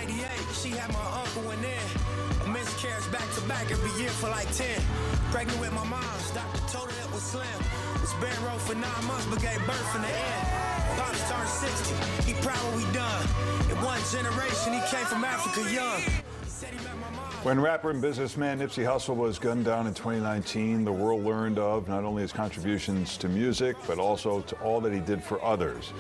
88, she had my uncle in there. A miscarriage back to back every year for like 10. Pregnant with my mom's, doctor told her it was slim. Was bed row for 9 months, but gave birth in the end. About to turn 60, he proud what we done. In one generation, he came from Africa young. When rapper and businessman Nipsey Hussle was gunned down in 2019, the world learned of not only his contributions to music, but also to all that he did for others.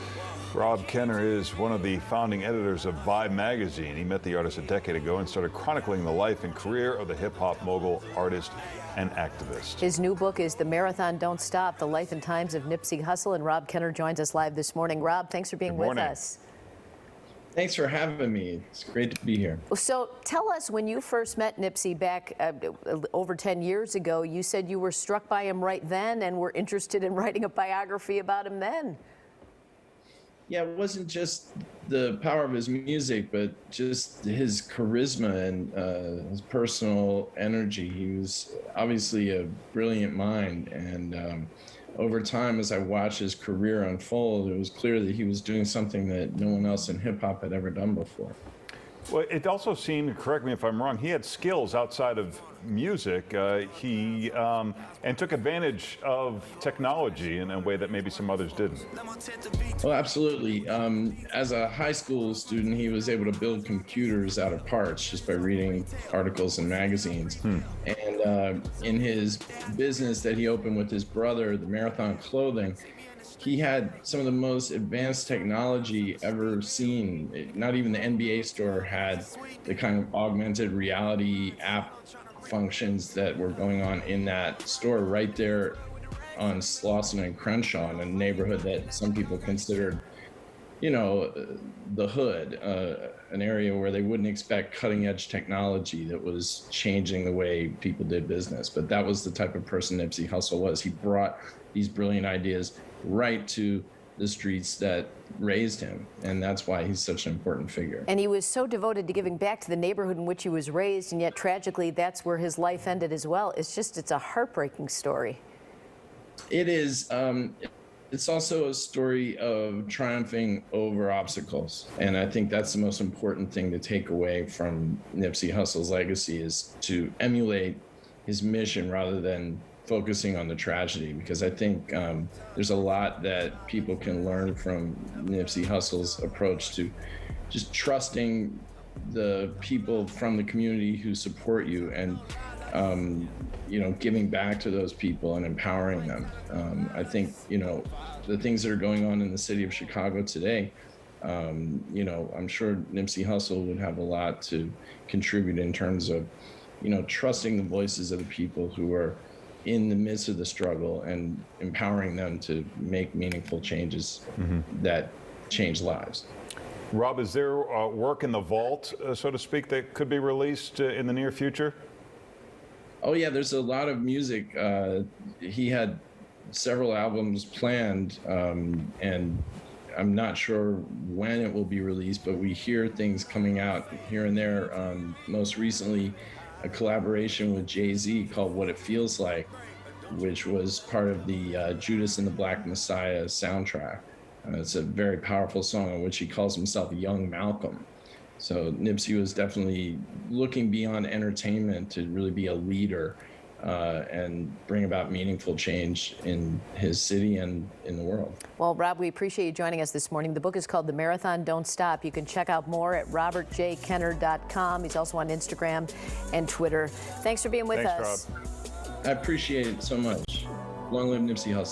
Rob Kenner is one of the founding editors of Vibe magazine. He met the artist a decade ago and started chronicling the life and career of the hip-hop mogul, artist, and activist. His new book is The Marathon Don't Stop, The Life and Times of Nipsey Hussle, and Rob Kenner joins us live this morning. Rob, thanks for being with us. Thanks for having me. It's great to be here. So tell us, when you first met Nipsey back over 10 years ago, you said you were struck by him right then and were interested in writing a biography about him then. Yeah, it wasn't just the power of his music, but just his charisma and his personal energy. He was obviously a brilliant mind, and over time, as I watched his career unfold, it was clear that he was doing something that no one else in hip-hop had ever done before. Well, it also seemed, correct me if I'm wrong, he had skills outside of music. And took advantage of technology in a way that maybe some others didn't. Oh, absolutely. As a high school student, he was able to build computers out of parts just by reading articles in magazines. And in his business that he opened with his brother, the Marathon Clothing, he had some of the most advanced technology ever seen. Not even the NBA store had the kind of augmented reality app functions that were going on in that store right there on Slauson and Crenshaw, in a neighborhood that some people considered, you know, the hood, an area where they wouldn't expect cutting edge technology that was changing the way people did business. But that was the type of person Nipsey Hussle was. He brought these brilliant ideas right to the streets that raised him, and that's why he's such an important figure. And he was so devoted to giving back to the neighborhood in which he was raised, and yet tragically that's where his life ended as well. It's a heartbreaking story. It is. It's also a story of triumphing over obstacles, and I think that's the most important thing to take away from Nipsey Hussle's legacy, is to emulate his mission rather than focusing on the tragedy, because I think there's a lot that people can learn from Nipsey Hussle's approach to just trusting the people from the community who support you, and you know, giving back to those people and empowering them. I think, you know, the things that are going on in the city of Chicago today, you know, I'm sure Nipsey Hussle would have a lot to contribute in terms of, you know, trusting the voices of the people who are in the midst of the struggle and empowering them to make meaningful changes that change lives. Rob, is there work in the vault, so to speak, that could be released in the near future? Oh yeah, there's a lot of music. He had several albums planned, and I'm not sure when it will be released, but we hear things coming out here and there. Most recently, a collaboration with Jay-Z called What It Feels Like, which was part of the Judas and the Black Messiah soundtrack. It's a very powerful song in which he calls himself Young Malcolm. So Nipsey was definitely looking beyond entertainment to really be a leader and bring about meaningful change in his city and in the world. Well, Rob, we appreciate you joining us this morning. The book is called The Marathon Don't Stop. You can check out more at robertjkenner.com. He's also on Instagram and Twitter. Thanks for being with us. Thanks, Rob. I appreciate it so much. Long live Nipsey Hussle.